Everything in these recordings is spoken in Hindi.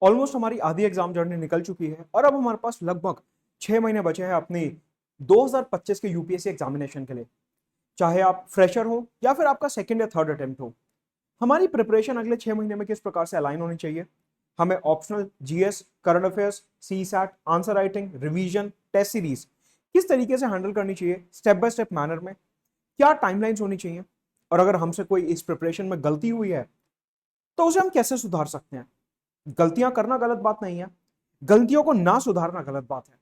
ऑलमोस्ट हमारी आधी एग्जाम जर्नी निकल चुकी है और अब हमारे पास लगभग 6 महीने बचे हैं अपनी 2025 के यूपीएससी एग्जामिनेशन के लिए। चाहे आप फ्रेशर हो या फिर आपका सेकंड या थर्ड अटेम्प्ट हो, हमारी प्रिपरेशन अगले 6 महीने में किस प्रकार से अलाइन होनी चाहिए। हमें optional GS, current affairs, CSAT, answer writing, revision, test series किस तरीके से हैंडल करनी चाहिए, स्टेप बाय स्टेप मैनर में क्या टाइमलाइंस होनी चाहिए, और अगर हमसे कोई इस प्रिपरेशन में गलती हुई है तो उसे हम कैसे सुधार सकते हैं। गलतियां करना गलत बात नहीं है, गलतियों को ना सुधारना गलत बात है।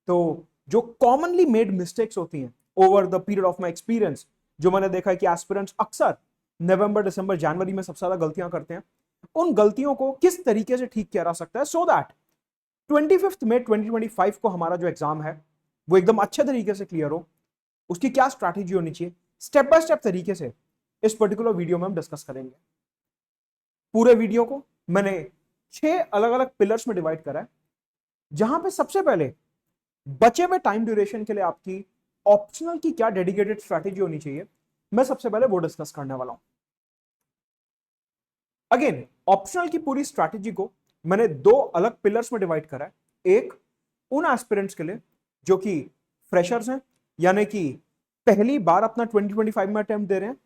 तो जो कॉमनली मेड मिस्टेक्स होती हैं over the period of my experience, जो मैंने देखा है कि एस्पिरेंट्स अक्सर नवंबर, दिसंबर, जनवरी में सबसे ज्यादा गलतियां करते हैं, उन गलतियों को किस तरीके से ठीक किया जा सकता है सो दैट 25 मई 2025 को हमारा जो एग्जाम है वो एकदम अच्छे तरीके से क्लियर हो। उसकी क्या स्ट्रैटेजी होनी चाहिए, स्टेप बाय स्टेप तरीके से इस पर्टिकुलर वीडियो में हम डिस्कस करेंगे। पूरे वीडियो को मैंने 6 अलग अलग पिलर्स में डिवाइड करा है, जहां पे सबसे पहले बचे हुए टाइम ड्यूरेशन के लिए आपकी ऑप्शनल की क्या डेडिकेटेड स्ट्रैटेजी होनी चाहिए, मैं सबसे पहले वो डिस्कस करने वाला हूं। अगेन, ऑप्शनल की पूरी स्ट्रैटेजी को मैंने 2 अलग पिलर्स में डिवाइड करा है। एक उन एस्पिरेंट्स के लिए जो कि फ्रेशर्स हैं, यानी कि पहली बार अपना 2025 में अटेम्प्ट दे रहे हैं,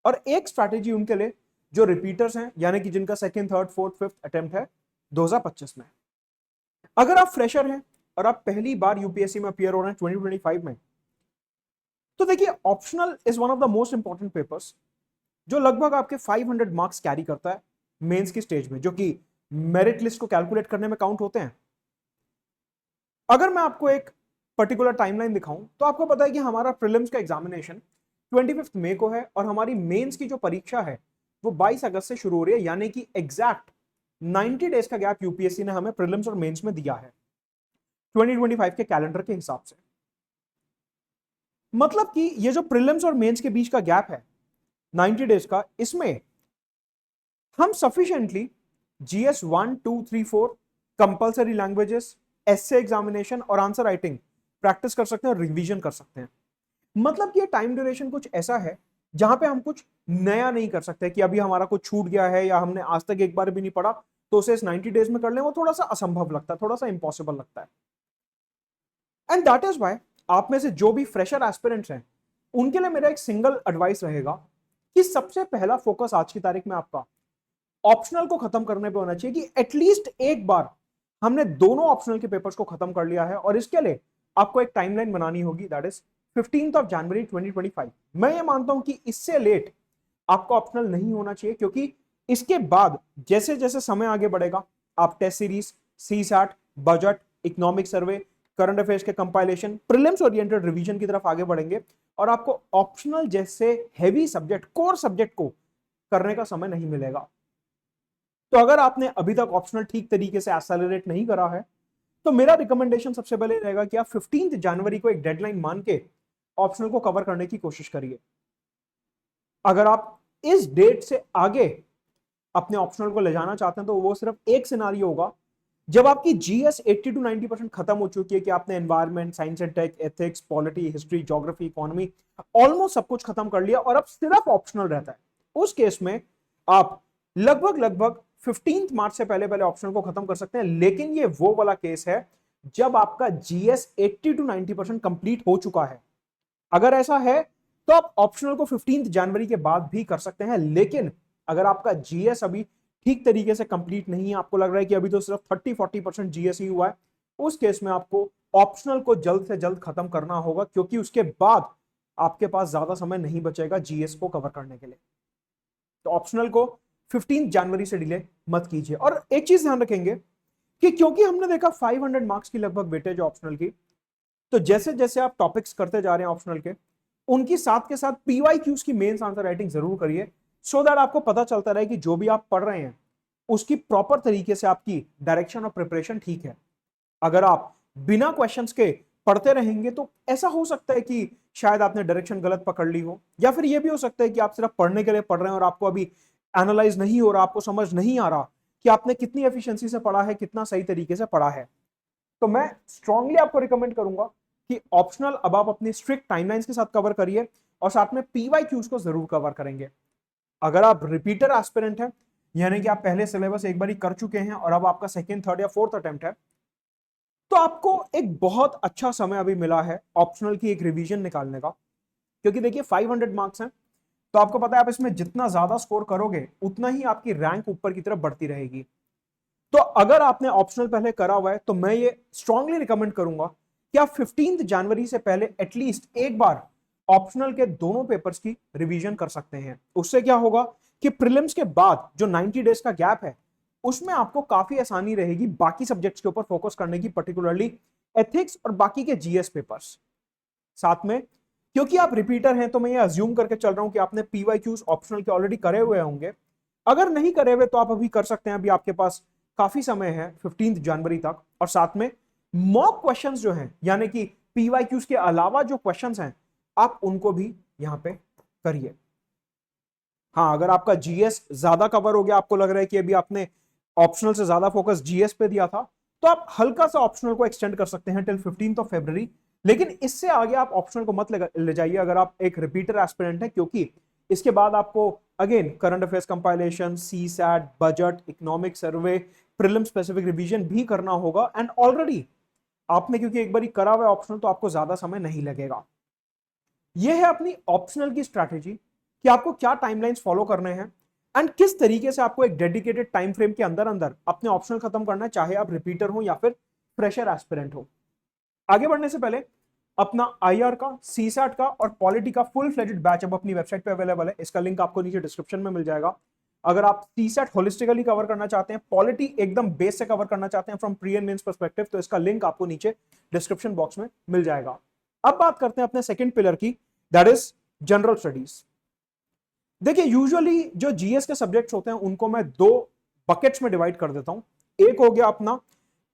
और एक स्ट्रैटेजी उनके लिए जो रिपीटर्स हैं, यानी कि जिनका second, third, fourth, fifth attempt है 2025 में। अगर आप फ्रेशर हैं और आप पहली बार यूपीएससी में अपियर हो रहे हैं 2025 में, तो देखिए optional is one of the most important papers जो लगभग आपके 500 मार्क्स कैरी करता है मेंस की स्टेज में, जो कि मेरिट लिस्ट को कैलकुलेट करने में काउंट होते हैं। अगर मैं आपको एक पर्टिकुलर टाइमलाइन दिखाऊं तो आपको पता है कि हमारा प्रीलिम्स का एग्जामिनेशन 25 मई को है और हमारी मेंस की जो परीक्षा है वो 22 अगस्त से शुरू हो रही है, यानी कि एग्जैक्ट 90 डेज का गैप यूपीएससी ने हमें प्रीलिम्स और मेंस में दिया है 2025 के कैलेंडर के हिसाब से। मतलब कि ये जो प्रीलिम्स और मेंस के बीच का गैप है 90 डेज का, इसमें हम sufficiently GS 1, 2, 3, 4, compulsory languages, essay examination और आंसर राइटिंग प्रैक्टिस कर सकते हैं और रिवीजन कर सकते हैं। मतलब कि ये टाइम ड्यूरेशन कुछ ऐसा है जहां पे हम कुछ नया नहीं कर सकते कि अभी हमारा कुछ छूट गया है या हमने आज तक एक बार भी नहीं पढ़ा तो उसे इस 90 डेज में कर लें, वो थोड़ा सा असंभव लगता है, थोड़ा सा इंपॉसिबल लगता है। एंड दैट इज वाई आप में से जो भी फ्रेशर एस्पिरेंट्स हैं उनके लिए मेरा एक सिंगल एडवाइस रहेगा कि सबसे पहला फोकस आज की तारीख में आपका ऑप्शनल को खत्म करने पे होना चाहिए, कि एटलीस्ट एक बार हमने दोनों ऑप्शनल के पेपर्स को खत्म कर लिया है, और इसके लिए आपको एक टाइमलाइन बनानी होगी, दैट इज 15 जनवरी 2025। मैं ये मानता हूं कि इससे लेट आपको ऑप्शनल नहीं होना चाहिए, क्योंकि इसके बाद जैसे जैसे समय आगे बढ़ेगा आप test series, CSAT, budget, economic survey, current affairs के कंपाइलेशन, प्रीलिम्स ओरिएंटेड रिवीजन की तरफ आगे बढ़ेंगे, और आपको ऑप्शनल जैसे हैवी सब्जेक्ट, कोर सब्जेक्ट को करने का समय नहीं मिलेगा। तो अगर आपने अभी तक ऑप्शनल ठीक तरीके से एक्सेलरेट नहीं करा है तो मेरा रिकमेंडेशन सबसे पहले रहेगा कि आप 15 जनवरी को एक डेडलाइन मान के ऑप्शनल को कवर करने की कोशिश करिए। अगर आप इस डेट से आगे अपने ऑप्शनल को ले जाना चाहते हैं तो वो सिर्फ एक सिनारियो होगा जब आपकी जीएस 80 to 90% खत्म हो चुकी है, कि आपने environment, science and tech, ethics, polity, history, geography, economy almost सब कुछ खत्म कर लिया और अब सिर्फ ऑप्शनल रहता है। उस केस में आप लगभग 15 मार्च से पहले पहले ऑप्शनल को खत्म कर सकते हैं। लेकिन ये वो वाला केस है जब आपका जीएस 80 to 90% कंप्लीट हो चुका है। अगर ऐसा है तो आप ऑप्शनल को 15 जनवरी के बाद भी कर सकते हैं। लेकिन अगर आपका जीएस अभी ठीक तरीके से कंप्लीट नहीं है, आपको लग रहा है कि अभी तो सिर्फ 30-40% जीएस ही हुआ है, उस केस में आपको ऑप्शनल को जल्द से जल्द खत्म करना होगा, क्योंकि उसके बाद आपके पास ज्यादा समय नहीं बचेगा जीएस को कवर करने के लिए। तो ऑप्शनल को 15 जनवरी से डिले मत कीजिए। और एक चीज ध्यान रखेंगे कि क्योंकि हमने देखा 500 मार्क्स की लगभग वेटेज ऑप्शनल की, तो जैसे जैसे आप टॉपिक्स करते जा रहे हैं ऑप्शनल के, उनकी साथ के साथ पीवाईक्यूज की मेंस आंसर राइटिंग जरूर करिए, सो दैट आपको पता चलता रहे कि जो भी आप पढ़ रहे हैं उसकी प्रॉपर तरीके से आपकी डायरेक्शन और प्रिपरेशन ठीक है। अगर आप बिना क्वेश्चंस के पढ़ते रहेंगे तो ऐसा हो सकता है कि शायद आपने डायरेक्शन गलत पकड़ ली हो, या फिर यह भी हो सकता है कि आप सिर्फ पढ़ने के लिए पढ़ रहे हैं और आपको अभी एनालाइज नहीं हो रहा, आपको समझ नहीं आ रहा कि आपने कितनी एफिशिएंसी से पढ़ा है, कितना सही तरीके से पढ़ा है। तो मैं स्ट्रांगली आपको रिकमेंड करूंगा कि ऑप्शनल अब आप अपनी स्ट्रिक्ट टाइमलाइंस के साथ कवर करिए और साथ में पीवाईक्यूज को जरूर कवर करेंगे। अगर आप रिपीटर एस्पिरेंट हैं यानी कि आप पहले सिलेबस एक बार ही कर चुके हैं और अब आपका सेकेंड, थर्ड या फोर्थ अटेम्प्ट है, तो आपको एक बहुत अच्छा समय अभी मिला है ऑप्शनल की एक रिवीजन निकालने का। क्योंकि देखिए 500 मार्क्स हैं, तो आपको पता है आप इसमें जितना ज्यादा स्कोर करोगे उतना ही आपकी रैंक ऊपर की तरफ बढ़ती रहेगी। तो अगर आपने ऑप्शनल पहले करा हुआ है तो मैं ये स्ट्रांगली रिकमेंड करूंगा कि आप 15 जनवरी से पहले एटलीस्ट एक बार ऑप्शनल के दोनों पेपर्स की रिवीजन कर सकते हैं। उससे क्या होगा कि प्रीलिम्स के बाद जो 90 डेज का गैप है उसमें आपको काफी आसानी रहेगी बाकी सब्जेक्ट्स के ऊपर फोकस करने की, पर्टिकुलरली एथिक्स और बाकी के जीएस पेपर्स। साथ में क्योंकि आप रिपीटर हैं तो मैं ये अज्यूम करके चल रहा हूं कि आपने पीवाईक्यूज ऑप्शनल के ऑलरेडी करे हुए होंगे। अगर नहीं करे हुए तो आप अभी कर सकते हैं, अभी आपके पास काफी समय है 15 जनवरी तक। और साथ में मॉक क्वेश्चंस जो हैं, यानी कि पीवाईक्यूज के अलावा जो क्वेश्चंस हैं आप उनको भी यहां पे करिए। हाँ, अगर आपका जीएस ज्यादा कवर हो गया, आपको लग रहा है कि अभी आपने ऑप्शनल से ज्यादा फोकस जीएस पे दिया था, तो आप हल्का सा ऑप्शनल को एक्सटेंड कर सकते हैं टिल 15 लेकिन इससे आगे आप ऑप्शनल को मत ले जाइए अगर आप एक रिपीटर एस्पिरेंट हैं, क्योंकि इसके बाद आपको again current affairs compilation, CSAT, budget, economic survey, prelim specific revision भी करना होगा। एंड ऑलरेडी आपने क्योंकि एक बार करा हुआ है ऑप्शनल, तो आपको ज्यादा समय नहीं लगेगा। यह है अपनी ऑप्शनल की स्ट्रैटेजी कि आपको क्या टाइमलाइंस फॉलो करने हैं एंड किस तरीके से आपको एक डेडिकेटेड टाइम फ्रेम के अंदर अंदर अपने ऑप्शनल खत्म करना है, चाहे आप रिपीटर हो या फिर फ्रेशर एस्पिरेंट हो। आगे बढ़ने से पहले अपना आईआर का, सीसैट का और पॉलिटी का फुल फ्लेजेड बैच अब अपनी वेबसाइट पे अवेलेबल है। इसका लिंक आपको नीचे डिस्क्रिप्शन में मिल जाएगा। अगर आप सीसैट होलिस्टिकली कवर करना चाहते हैं, पॉलिटी एकदम बेस से कवर करना चाहते हैं from pre and mains perspective, तो इसका लिंक आपको नीचे डिस्क्रिप्शन बॉक्स में मिल जाएगा। अब बात करते हैं अपने सेकंड पिलर की, दैट इज जनरल स्टडीज। देखिए यूजुअली जो जीएस के सब्जेक्ट्स होते हैं उनको मैं दो बकेट्स में डिवाइड कर देता हूं। एक हो गया अपना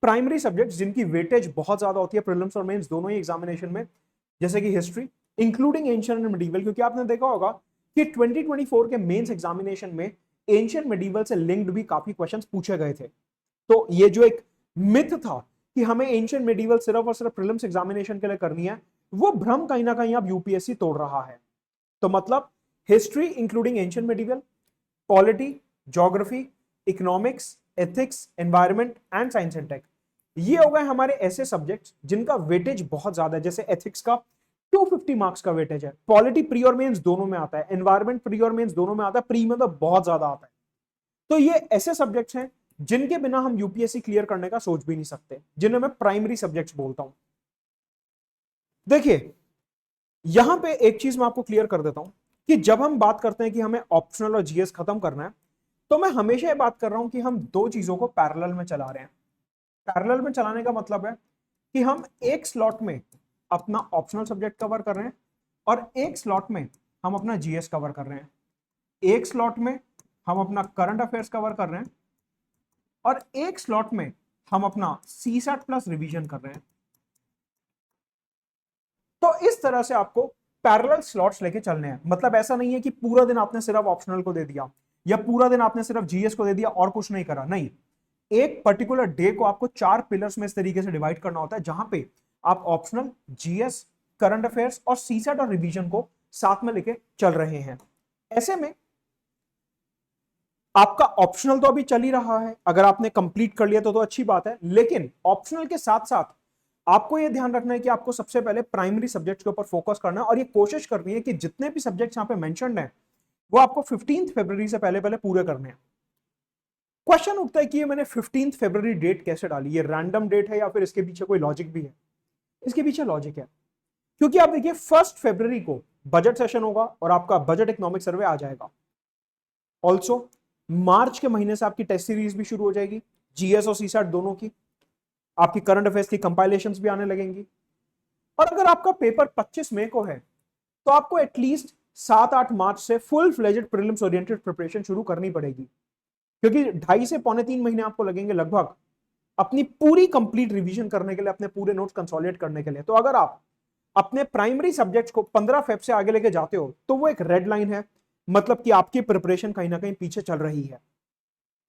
प्राइमरी सब्जेक्ट्स जिनकी वेटेज बहुत ज्यादा होती है प्रीलिम्स और मेंस दोनों ही एग्जामिनेशन में, जैसे कि history including ancient and medieval, क्योंकि आपने देखा होगा कि 2024 के मेंस एग्जामिनेशन में एंशिएंट मिडिवल से लिंक्ड भी काफी क्वेश्चंस पूछे गए थे। तो ये जो एक मिथ था कि हमें एंशिएंट मिडिवल सिर्फ और सिर्फ प्रीलिम्स एग्जामिनेशन के लिए करनी है, वो भ्रम कहीं ना कहीं अब यूपीएससी तोड़ रहा है। तो मतलब history including ancient medieval, polity, geography, economics, ethics, environment and science and tech, ये हो गए हमारे ऐसे सब्जेक्ट्स जिनका वेटेज बहुत ज्यादा है। जैसे एथिक्स का 250 मार्क्स का वेटेज है, पॉलिटी प्री और मेंस दोनों में आता है, एनवायरनमेंट प्री और मेंस दोनों में आता है, प्री में तो बहुत ज्यादा आता है। तो ये ऐसे सब्जेक्ट्स हैं जिनके बिना हम यूपीएससी क्लियर करने का सोच भी नहीं सकते, जिन्हें मैं प्राइमरी सब्जेक्ट्स बोलता हूं। देखिए यहां पे एक चीज मैं आपको क्लियर कर देता हूं कि जब हम बात करते हैं कि हमें ऑप्शनल और जीएस खत्म करना है, तो मैं हमेशा ये बात कर रहा हूं कि हम दो चीजों को पैरेलल में चला रहे हैं। पैरेलल में चलाने का मतलब है कि हम एक स्लॉट में अपना ऑप्शनल सब्जेक्ट कवर कर रहे हैं और एक स्लॉट में हम अपना जीएस कवर कर रहे हैं। एक स्लॉट में हम अपना करंट अफेयर्स कवर कर रहे हैं और एक स्लॉट में हम अपना सीसैट प्लस रिवीजन कर रहे हैं। तो इस तरह से आपको पैरेलल स्लॉट्स लेके चलने हैं। मतलब ऐसा नहीं है कि पूरा दिन आपने सिर्फ ऑप्शनल को दे दिया या पूरा दिन आपने सिर्फ जीएस को दे दिया और कुछ नहीं करा। नहीं, एक पर्टिकुलर डे को आपको 4 पिलर्स में इस तरीके से डिवाइड करना होता है, जहां पे आप ऑप्शनल, जीएस, करंट अफेयर्स और सीसैट और रिवीजन को साथ में लेके चल रहे हैं। ऐसे में आपका ऑप्शनल तो अभी चल ही रहा है, अगर आपने कंप्लीट कर लिया तो अच्छी बात है, लेकिन ऑप्शनल के साथ साथ आपको यह ध्यान रखना है कि आपको सबसे पहले प्राइमरी सब्जेक्ट्स के ऊपर फोकस करना है और ये कोशिश करनी है कि जितने भी सब्जेक्ट्स यहां पे मेंशन्ड हैं वो आपको 15 फरवरी से पहले पहले पूरे करने हैं। क्वेश्चन उठता है कि ये मैंने 15 फरवरी डेट कैसे डाली, ये रैंडम डेट है या फिर इसके पीछे कोई लॉजिक भी है? इसके पीछे लॉजिक है, क्योंकि आप देखिए 1 फरवरी को बजट सेशन होगा और आपका बजट इकोनॉमिक सर्वे आ जाएगा। ऑल्सो मार्च के महीने से आपकी टेस्ट सीरीज भी शुरू हो जाएगी, जीएस और सीसैट दोनों की। आपकी करंट अफेयर्स की कंपाइलेशंस भी आने लगेंगी। और अगर आपका पेपर 25 मई को है तो आपको एटलीस्ट 7-8 मार्च से full fledged prelims oriented preparation शुरू करनी पड़ेगी, क्योंकि 2.5 से पौने 3 महीने आपको लगेंगे लगभग अपनी पूरी कंप्लीट रिवीजन करने के लिए, अपने पूरे नोट्स कंसोलिडेट करने के लिए। तो अगर आप अपने प्राइमरी सब्जेक्ट्स को 15 फेब से आगे लेके जाते हो तो वो एक रेड लाइन है, मतलब कि आपकी प्रिपरेशन कहीं ना कहीं पीछे चल रही है।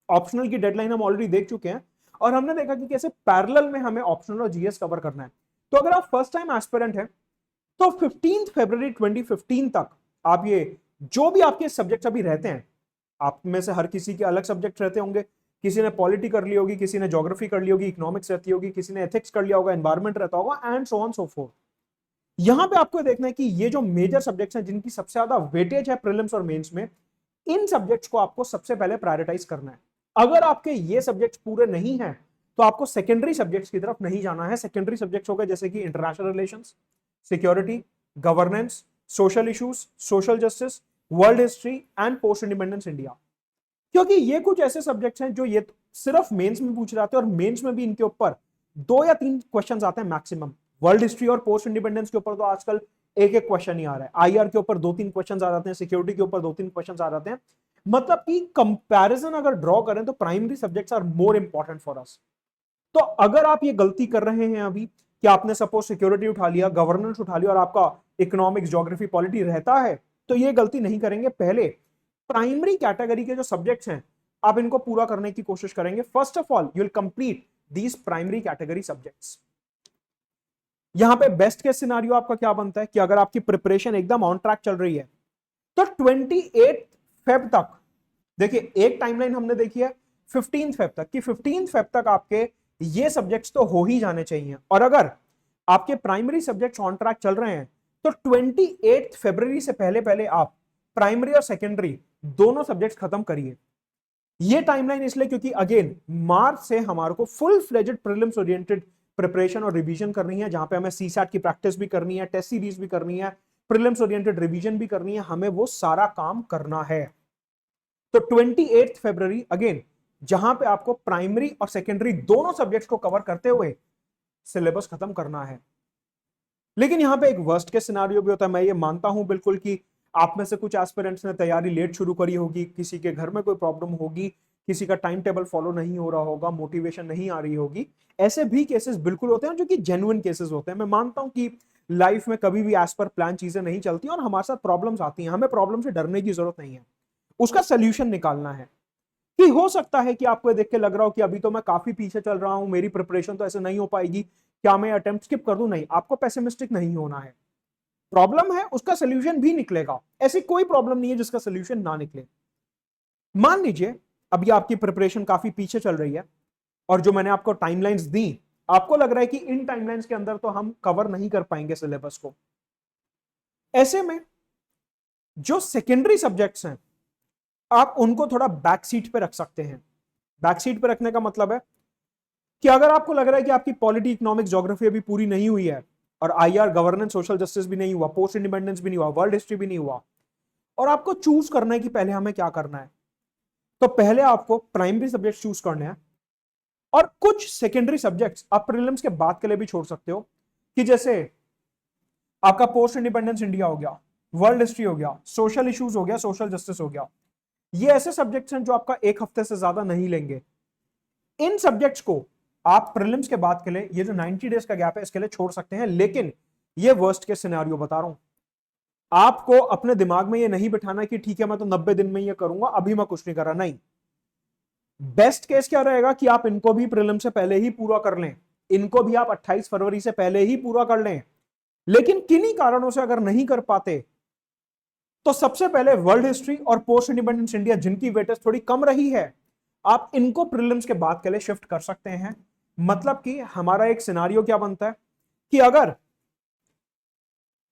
ऑप्शनल की डेडलाइन हम ऑलरेडी देख चुके हैं और हमने देखा कि कैसे पैरेलल में हमें ऑप्शनल और जीएस कवर करना है। तो अगर आप फर्स्ट टाइम एस्पिरेंट हैं तो 15 फरवरी 2015 तक आप ये जो भी आपके सब्जेक्ट्स अभी रहते हैं आप में से हर किसी के अलग सब्जेक्ट रहते होंगे, किसी ने पॉलिटी कर ली होगी, किसी ने ज्योग्राफी कर ली होगी, इकोनॉमिक्स रहती होगी, किसी ने एथिक्स कर लिया होगा, एनवायरमेंट रहता होगा, and so on so fourth. यहां पे आपको देखना है कि ये जो मेजर सब्जेक्ट्स हैं जिनकी सबसे ज्यादा वेटेज है प्रीलिम्स और मेंस में, इन सब्जेक्ट्स को आपको सबसे पहले प्रायोरिटाइज करना है। अगर आपके ये सब्जेक्ट्स पूरे नहीं हैं तो आपको सेकेंडरी सब्जेक्ट्स की तरफ नहीं जाना है। सेकेंडरी सब्जेक्ट्स हो गए जैसे कि international relations, security, governance, social issues, social justice, world history and post independence India. क्योंकि ये कुछ ऐसे सब्जेक्ट्स हैं जो ये सिर्फ मेंस में पूछ रहे हैं और मेंस में भी इनके ऊपर 2 या 3 क्वेश्चंस आते हैं मैक्सिमम। वर्ल्ड हिस्ट्री और पोस्ट इंडिपेंडेंस के ऊपर तो आजकल एक एक क्वेश्चन ही आ रहा है, आईआर के ऊपर 2-3 क्वेश्चंस आ जाते हैं, सिक्योरिटी के ऊपर 2-3 क्वेश्चंस आ जाते हैं। मतलब कि कंपैरिजन अगर ड्रॉ करें तो primary subjects are more important for us. तो अगर आप ये गलती कर रहे हैं अभी कि आपने सपोज सिक्योरिटी उठा लिया, गवर्नेंस उठा लिया और आपका इकोनॉमिक्स, ज्योग्राफी, पॉलिटी रहता है, तो ये गलती नहीं करेंगे। पहले प्राइमरी कैटेगरी के जो सब्जेक्ट्स हैं आप इनको पूरा करने की कोशिश करेंगे। First of all you will complete these primary category subjects. यहां पे बेस्ट केस सिनारियो आपका क्या बनता है कि अगर आपकी प्रिपरेशन एकदम ऑन ट्रैक चल रही है तो 28 फेब तक, देखिए एक टाइमलाइन हमने देखी है 15 फेब तक, कि 15 फेब तक आपके ये सब्जेक्ट्स तो हो ही जाने चाहिए। और अगर आपके प्राइमरी सब्जेक्ट्स ऑन ट्रैक चल रहे हैं तो 28 फरवरी से पहले पहले आप प्राइमरी और सेकेंडरी दोनों सब्जेक्ट्स खत्म करिए। ये टाइमलाइन इसलिए क्योंकि अगेन मार्च से हमारे को full fledged prelims oriented preparation और रिवीजन करनी है, जहां पे हमें सीसैट की प्रैक्टिस भी करनी है, टेस्ट सीरीज भी करनी है, प्रीलिम्स ओरिएंटेड रिवीजन भी करनी है, हमें वो सारा काम करना है। तो 28 फरवरी अगेन जहां पे आपको प्राइमरी और सेकेंडरी दोनों सब्जेक्ट्स को कवर करते हुए सिलेबस खत्म करना है। लेकिन यहां पे एक वर्स्ट केस सिनारियो भी होता है। मैं ये मानता हूं बिल्कुल कि आप में से कुछ एस्पिरेंट्स ने तैयारी लेट शुरू करी होगी, किसी के घर में कोई प्रॉब्लम होगी, किसी का टाइम टेबल फॉलो नहीं हो रहा होगा, मोटिवेशन नहीं आ रही होगी। ऐसे भी केसेस बिल्कुल होते हैं जो कि जेन्युइन केसेस होते हैं। मैं मानता हूं कि लाइफ में कभी भी एज पर प्लान चीजें नहीं चलती और हमारे साथ प्रॉब्लम्स आती हैं। हमें प्रॉब्लम से डरने की जरूरत नहीं है, उसका सोल्यूशन निकालना है। कि हो सकता है कि आपको देख के लग रहा हो कि अभी तो मैं काफी पीछे चल रहा हूं, मेरी प्रिपरेशन तो ऐसे नहीं हो पाएगी, क्या मैं अटेम्प्ट स्किप कर दूं? नहीं, आपको पेसिमिस्टिक नहीं होना है। प्रॉब्लम है, उसका सोल्यूशन भी निकलेगा। ऐसी कोई प्रॉब्लम नहीं है जिसका सोल्यूशन ना निकले। मान लीजिए अभी आपकी प्रिपरेशन काफी पीछे चल रही है और जो मैंने आपको टाइमलाइंस दी, आपको लग रहा है कि इन टाइमलाइंस के अंदर तो हम कवर नहीं कर पाएंगे सिलेबस को। ऐसे में जो सेकेंडरी सब्जेक्ट्स हैं आप उनको थोड़ा बैक सीट पे रख सकते हैं। बैक सीट पे रखने का मतलब है कि अगर आपको लग रहा है कि आपकी पॉलिटी, इकोनॉमिक्स, ज्योग्राफी अभी पूरी नहीं हुई है और आईआर, गवर्नेंस, सोशल जस्टिस भी नहीं हुआ, पोस्ट इंडिपेंडेंस भी नहीं हुआ, वर्ल्ड हिस्ट्री भी नहीं हुआ, और आपको चूज करना है कि पहले हमें क्या करना है, तो पहले आपको प्राइमरी सब्जेक्ट चूज करने हैं और कुछ सेकेंडरी सब्जेक्ट्स आप प्रीलिम्स के बाद के लिए भी छोड़ सकते हो। कि जैसे आपका पोस्ट इंडिपेंडेंस इंडिया हो गया, वर्ल्ड हिस्ट्री हो गया, सोशल इश्यूज हो गया, सोशल जस्टिस हो गया। ये ऐसे सब्जेक्ट्स हैं जो आपका एक हफ्ते से ज्यादा नहीं लेंगे। इन सब्जेक्ट्स को आप प्रीलिम्स के बाद के लिए, ये जो 90 डेज का गैप है, इसके लिए छोड़ सकते हैं। लेकिन ये वर्स्ट केस सिनेरियो बता रहा हूं, आपको अपने दिमाग में ये नहीं बिठाना कि ठीक है मैं तो 90 दिन में ये करूंगा, अभी मैं कुछ नहीं कर रहा। नहीं, बेस्ट केस क्या रहेगा कि आप इनको भी प्रीलिम से पहले ही पूरा कर लें, इनको भी आप 28 फरवरी से पहले ही पूरा कर लें। लेकिन किन्हीं कारणों से अगर नहीं कर पाते तो सबसे पहले वर्ल्ड हिस्ट्री और पोस्ट इंडिपेंडेंस इंडिया, जिनकी वेटेज थोड़ी कम रही है, आप इनको प्रीलिम्स के बाद के लिए शिफ्ट कर सकते हैं। मतलब कि हमारा एक सिनारियो क्या बनता है कि अगर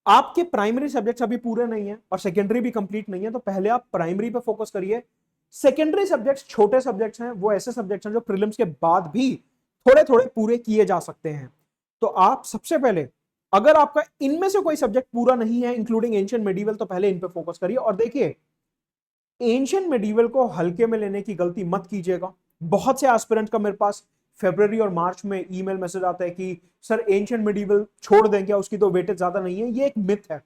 आपके प्राइमरी सब्जेक्ट्स अभी पूरे नहीं है और सेकेंडरी भी कंप्लीट नहीं है, तो पहले आप प्राइमरी पे फोकस करिए। सेकेंडरी सब्जेक्ट्स छोटे सब्जेक्ट्स हैं, वो ऐसे सब्जेक्ट्स हैं जो प्रीलिम्स के बाद भी थोड़े थोड़े पूरे किए जा सकते हैं। तो आप सबसे पहले, अगर आपका इनमें से कोई सब्जेक्ट पूरा नहीं है इंक्लूडिंग एंशिएंट मेडिवल, तो पहले इन पे फोकस करिए। और देखिए, एंशिएंट मेडिवल को हल्के में लेने की गलती मत कीजिएगा। बहुत से एस्पिरेंट का मेरे पास फरवरी और मार्च में ईमेल मैसेज आता है कि सर एंशिएंट मेडिवल छोड़ दें क्या, उसकी तो वेटेज ज्यादा नहीं है। ये एक मिथ है।